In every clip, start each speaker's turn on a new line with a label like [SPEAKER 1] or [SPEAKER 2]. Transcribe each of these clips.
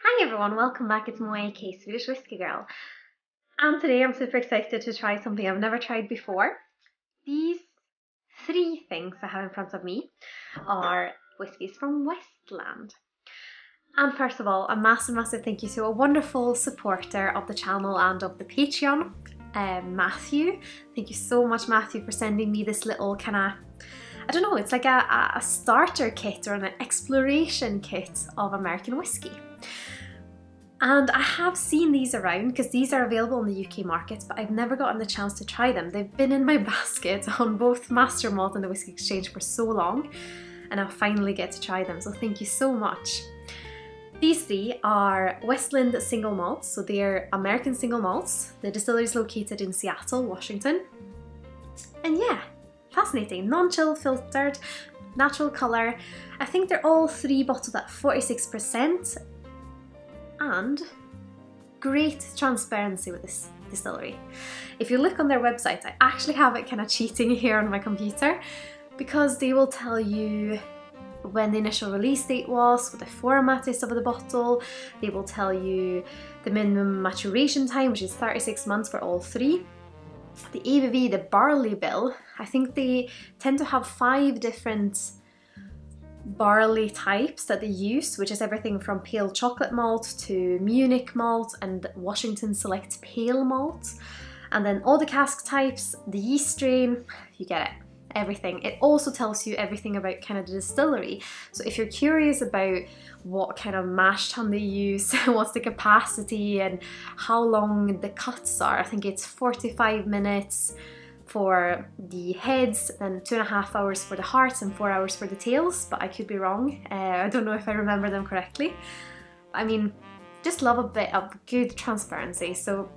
[SPEAKER 1] Hi everyone, welcome back. It's Moe, Swedish Whiskey Girl. And today I'm super excited to try something I've never tried before. These three things I have in front of me are whiskies from Westland. And first of all, a massive thank you to a wonderful supporter of the channel and of the Patreon, Matthew. Thank you so much, Matthew, for sending me this little kind of, I don't know, it's like a starter kit or an exploration kit of American whiskey. And I have seen these around because these are available in the UK markets, but I've never gotten the chance to try them. They've been in my basket on both Master Malt and the Whiskey Exchange for so long, and I'll finally get to try them, so thank you so much. These three are Westland single malts, so they're American single malts. The distillery is located in Seattle, Washington. And yeah, fascinating. Non-chill filtered, natural colour. I think they're all three bottled at 46%. And great transparency with this distillery. If you look on their website, I actually have it kind of cheating here on my computer because they will tell you when the initial release date was, what the format is of the bottle. They will tell you the minimum maturation time, which is 36 months for all three. The ABV, the barley bill, I think they tend to have 5 different barley types that they use, which is everything from pale chocolate malt to Munich malt and Washington Select pale malt, and then all the cask types, the yeast strain, you get it, everything. It also tells you everything about kind of the distillery, so if you're curious about what kind of mash tun they use, what's the capacity and how long the cuts are, I think it's 45 minutes for the heads, then 2.5 hours for the hearts and 4 hours for the tails, but I could be wrong. I don't know if I remember them correctly. I mean, just love a bit of good transparency, so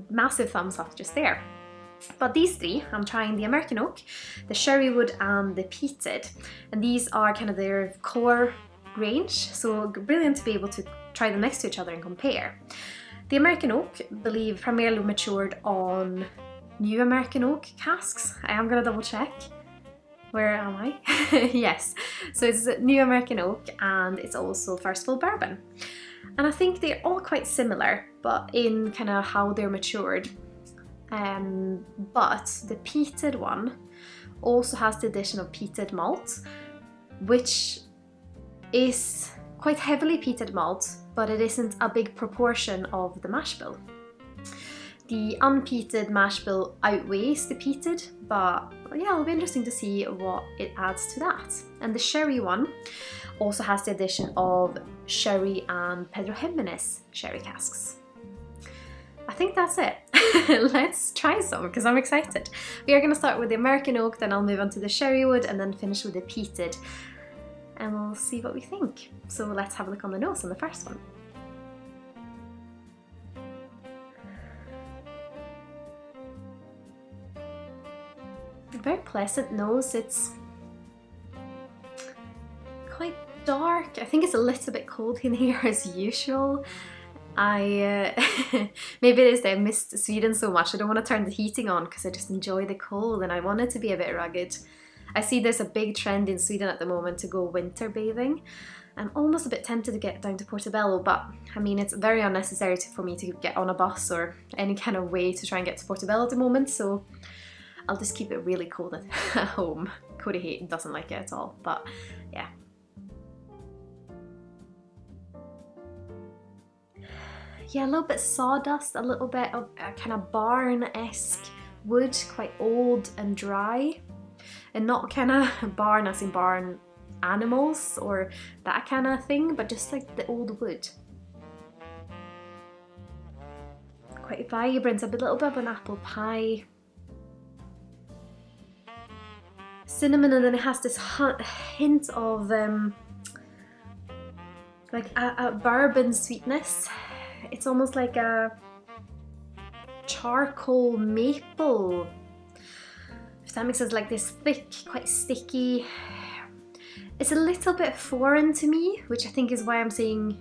[SPEAKER 1] massive thumbs up just there. But these three, I'm trying the American Oak, the Sherrywood and the Peated, and these are kind of their core range, so brilliant to be able to try them next to each other and compare. The American Oak, I believe, primarily matured on New American Oak casks. I am gonna double check. Where am I? Yes, so it's New American Oak and it's also first full bourbon. And I think they're all quite similar, but in kind of how they're matured. But the peated one also has the addition of peated malt, which is quite heavily peated malt, but it isn't a big proportion of the mash bill. The unpeated mash bill outweighs the peated, but yeah, it'll be interesting to see what it adds to that. And the sherry one also has the addition of sherry and Pedro Jimenez sherry casks. I think that's it. Let's try some because I'm excited. We are going to start with the American Oak, then I'll move on to the Sherrywood and then finish with the peated. And we'll see what we think. So let's have a look on the nose on the first one. Very pleasant nose. It's quite dark. I think it's a little bit cold in here as usual. Maybe it is that I missed Sweden so much. I don't want to turn the heating on because I just enjoy the cold and I want it to be a bit rugged. I see there's a big trend in Sweden at the moment to go winter bathing. I'm almost a bit tempted to get down to Portobello, but I mean it's very unnecessary for me to get on a bus or any kind of way to try and get to Portobello at the moment, so I'll just keep it really cold at home. Cody doesn't like it at all, but yeah. Yeah, a little bit sawdust, a little bit of a kind of barn-esque wood, quite old and dry. And not kind of barn as in barn animals or that kind of thing, but just like the old wood. Quite vibrant, a little bit of an apple pie. Cinnamon, and then it has this hint of like a bourbon sweetness. It's almost like a charcoal maple, if that makes sense, like this thick, quite sticky. It's a little bit foreign to me, which I think is why I'm saying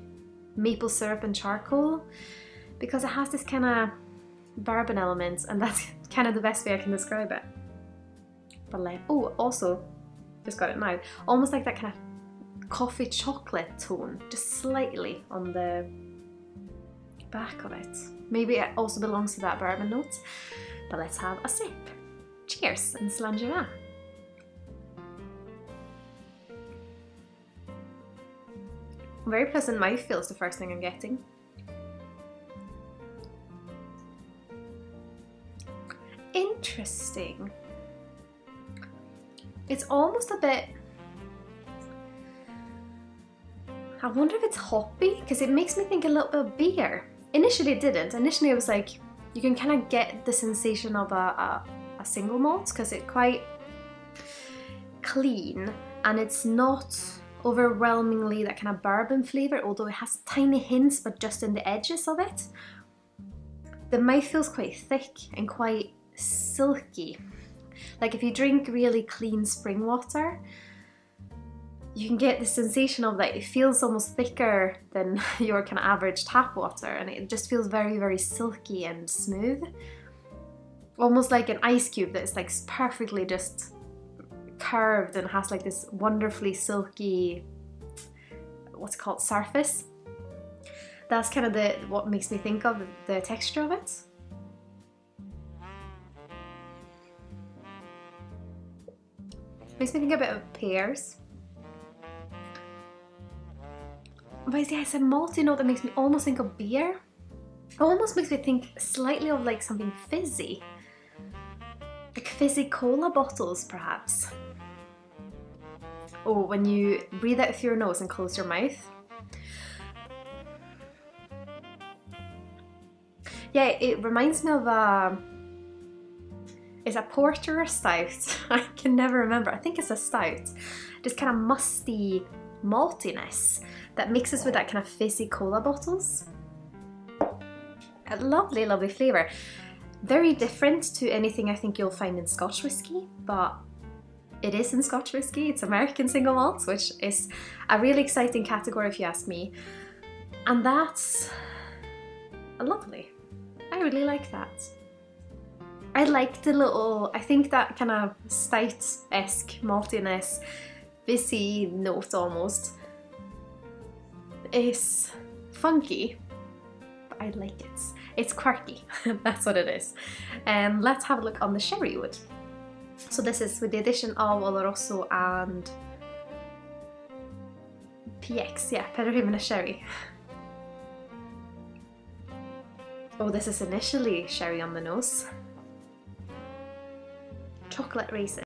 [SPEAKER 1] maple syrup and charcoal, because it has this kind of bourbon element, and that's kind of the best way I can describe it. But oh, also, just got it now, almost like that kind of coffee chocolate tone, just slightly on the back of it. Maybe it also belongs to that bourbon note. But let's have a sip. Cheers and Sláinte. Very pleasant mouthfeel is the first thing I'm getting. Interesting. It's almost a bit... I wonder if it's hoppy, because it makes me think a little bit of beer. Initially it didn't. Initially it was like, you can kind of get the sensation of a single malt, because it's quite clean and it's not overwhelmingly that kind of bourbon flavour, although it has tiny hints, but just in the edges of it. The mouth feels quite thick and quite silky. Like if you drink really clean spring water, you can get the sensation of that it feels almost thicker than your kind of average tap water, and it just feels very, very silky and smooth. Almost like an ice cube that's like perfectly just curved and has like this wonderfully silky, what's it called, surface. That's kind of what makes me think of the texture of it. Makes me think a bit of pears. But yeah, it's a malty note that makes me almost think of beer. It almost makes me think slightly of like something fizzy. Like fizzy cola bottles, perhaps. Oh, when you breathe out through your nose and close your mouth. Yeah, it reminds me of is a porter or a stout? I can never remember. I think it's a stout. Just kind of musty maltiness that mixes with that kind of fizzy cola bottles. A lovely, lovely flavour. Very different to anything I think you'll find in Scotch whisky, but it is in Scotch whisky. It's American single malts, which is a really exciting category if you ask me. And that's lovely. I really like that. I like the little, I think that kind of stout-esque maltiness, fizzy note almost, is funky, but I like it. It's quirky, that's what it is. And let's have a look on the sherry wood. So this is with the addition of Oloroso and PX, yeah, Peregrine sherry. Oh, this is initially sherry on the nose. Chocolate raisin.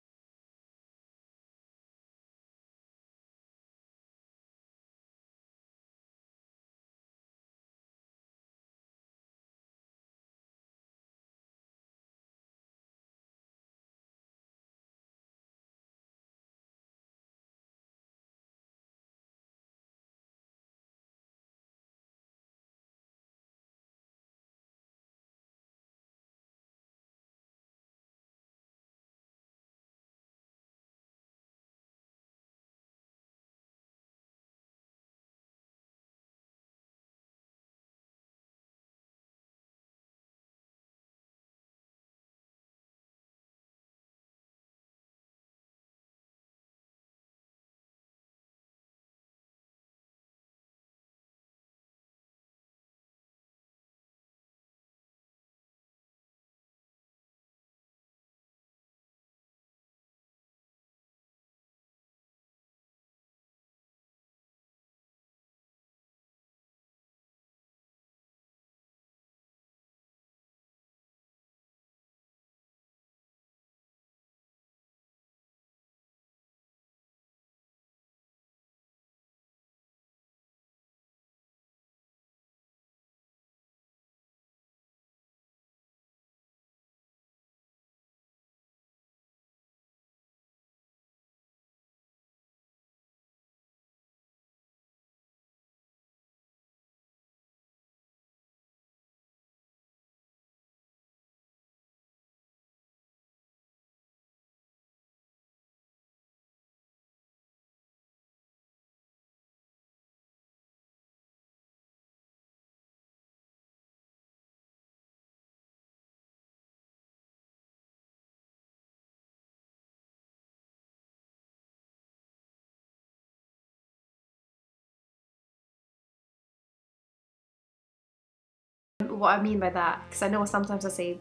[SPEAKER 1] What I mean by that, because I know sometimes I say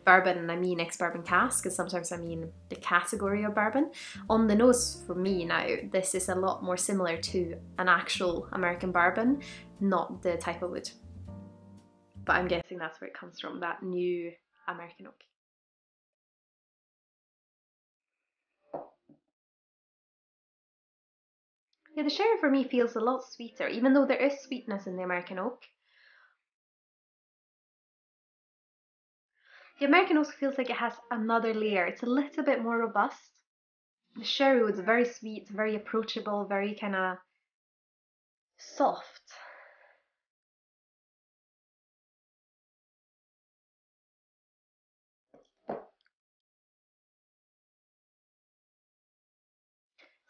[SPEAKER 1] bourbon and I mean ex-bourbon cask, and sometimes I mean the category of bourbon. On the nose for me now, this is a lot more similar to an actual American bourbon, not the type of wood. But I'm guessing that's where it comes from, that new American oak. Yeah, the sherry for me feels a lot sweeter, even though there is sweetness in the American oak. The American oak feels like it has another layer. It's a little bit more robust. The sherry wood's very sweet, very approachable, very kind of soft.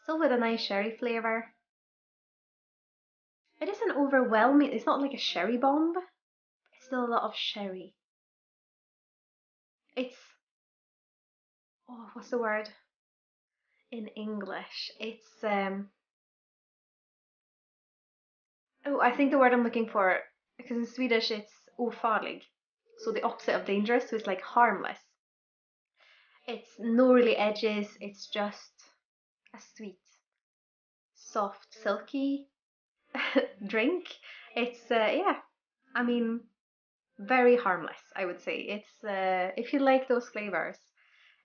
[SPEAKER 1] Still with a nice sherry flavour. It isn't overwhelming, it's not like a sherry bomb. It's still a lot of sherry. It's, oh, what's the word in English? It's, oh, I think the word I'm looking for, because in Swedish it's ofarlig. So the opposite of dangerous, so it's like harmless. It's no really edges, it's just a sweet, soft, silky drink. It's, yeah, I mean, very harmless, I would say. It's, if you like those flavors,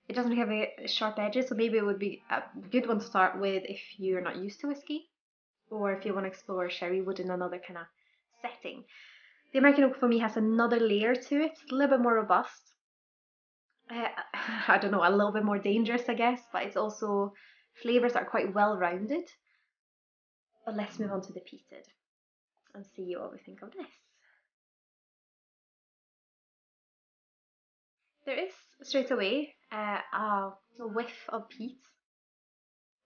[SPEAKER 1] it doesn't have a sharp edges, so maybe it would be a good one to start with if you're not used to whiskey, or if you want to explore sherry wood in another kind of setting. The American oak for me has another layer to it, a little bit more robust. I don't know, a little bit more dangerous, I guess, but it's also flavors are quite well rounded. But let's move on to the peated and see what we think of this. There is straight away a whiff of peat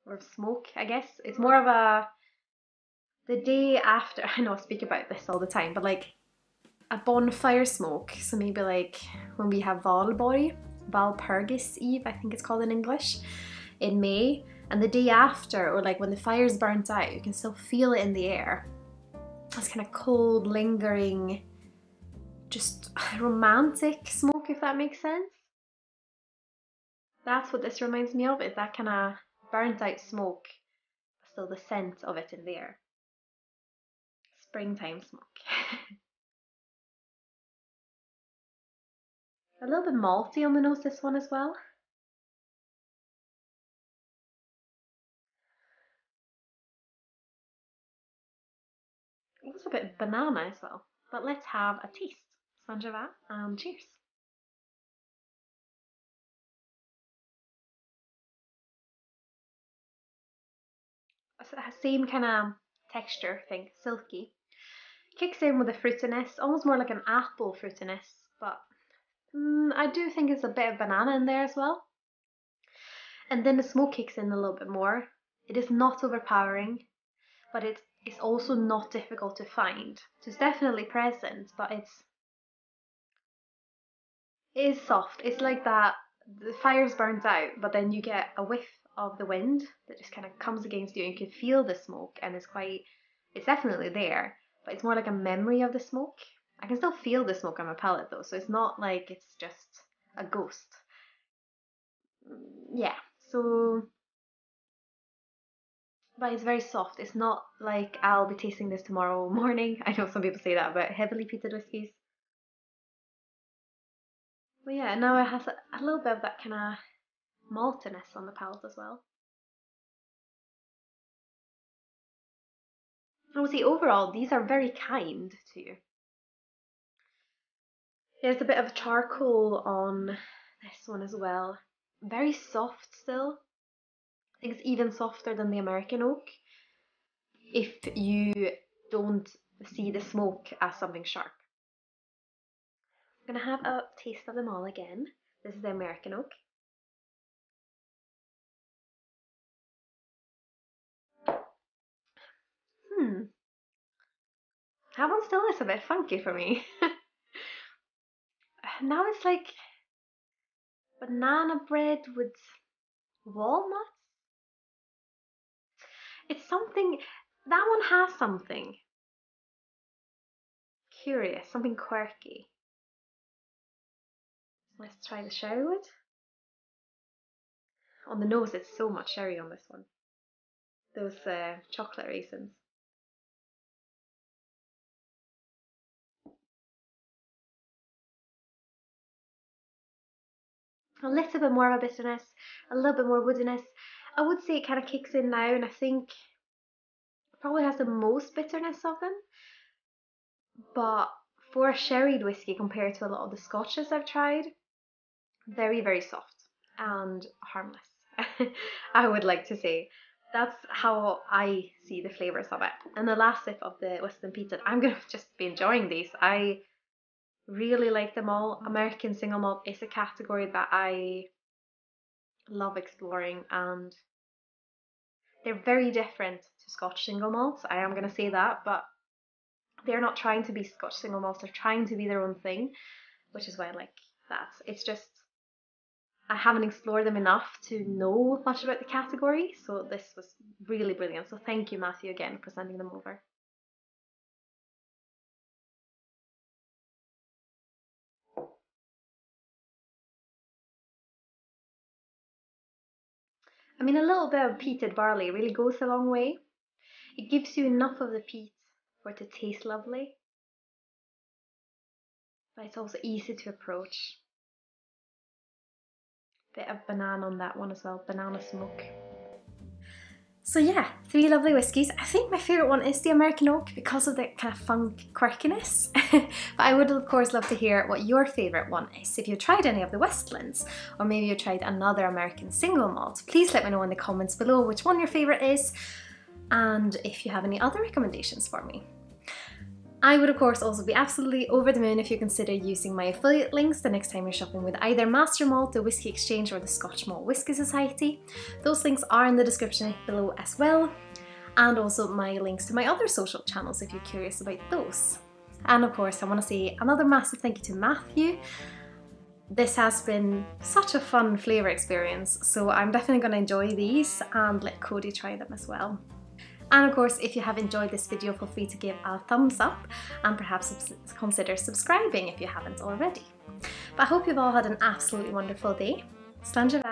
[SPEAKER 1] or of smoke, I guess. It's more of the day after. I know I speak about this all the time, but like a bonfire smoke. So maybe like when we have Valborg, Valpurgis Eve, I think it's called in English, in May, and the day after, or like when the fire's burnt out, you can still feel it in the air. It's kind of cold, lingering, just romantic smoke, if that makes sense. That's what this reminds me of, is that kind of burnt out smoke, but still the scent of it in the air. Springtime smoke. A little bit malty on the nose, this one as well. Also a bit banana as well. But let's have a taste. Sanjava and cheers. Same kind of texture thing, silky. Kicks in with a fruitiness, almost more like an apple fruitiness, but I do think it's a bit of banana in there as well. And then the smoke kicks in a little bit more. It is not overpowering, but it is also not difficult to find. So it's definitely present, but it is soft. It's like that the fire's burnt out, but then you get a whiff of the wind that just kind of comes against you and you can feel the smoke, and it's definitely there, but it's more like a memory of the smoke. I can still feel the smoke on my palate though, so it's not like it's just a ghost. Yeah, so, but it's very soft. It's not like I'll be tasting this tomorrow morning. I know some people say that about heavily peated whiskies. But yeah, now it has a little bit of that kind of maltiness on the palate as well. I would say overall, these are very kind to you. There's a bit of charcoal on this one as well. Very soft still. I think it's even softer than the American oak if you don't see the smoke as something sharp. I'm gonna have a taste of them all again. This is the American oak. That one still is a bit funky for me. Now it's like banana bread with walnuts. It's something, that one has something. curious, something quirky. Let's try the sherrywood. On the nose, it's so much sherry on this one. Those chocolate raisins. A little bit more of a bitterness, a little bit more woodiness. I would say it kind of kicks in now, and I think it probably has the most bitterness of them. But for a sherried whiskey compared to a lot of the scotches I've tried, very, very soft and harmless. I would like to say. That's how I see the flavours of it. And the last sip of the Westland PEATED, I'm going to just be enjoying these. I really like them all. American single malt is a category that I love exploring, and they're very different to Scotch single malts. I am going to say that, but they're not trying to be Scotch single malts. They're trying to be their own thing, which is why I like that. It's just I haven't explored them enough to know much about the category, so this was really brilliant. So thank you, Matthew, again for sending them over. I mean, a little bit of peated barley really goes a long way. It gives you enough of the peat for it to taste lovely, but it's also easy to approach. Bit of banana on that one as well, banana smoke. So yeah, 3 lovely whiskies. I think my favourite one is the American Oak because of the kind of funk quirkiness. But I would of course love to hear what your favourite one is. If you've tried any of the Westlands, or maybe you've tried another American single malt, please let me know in the comments below which one your favourite is, and if you have any other recommendations for me. I would of course also be absolutely over the moon if you consider using my affiliate links the next time you're shopping with either Master Malt, the Whisky Exchange, or the Scotch Malt Whisky Society. Those links are in the description below as well, and also my links to my other social channels if you're curious about those. And of course I want to say another massive thank you to Matthew. This has been such a fun flavour experience, so I'm definitely going to enjoy these and let Cody try them as well. And of course, if you have enjoyed this video, feel free to give a thumbs up and perhaps consider subscribing if you haven't already. But I hope you've all had an absolutely wonderful day. Sláinte.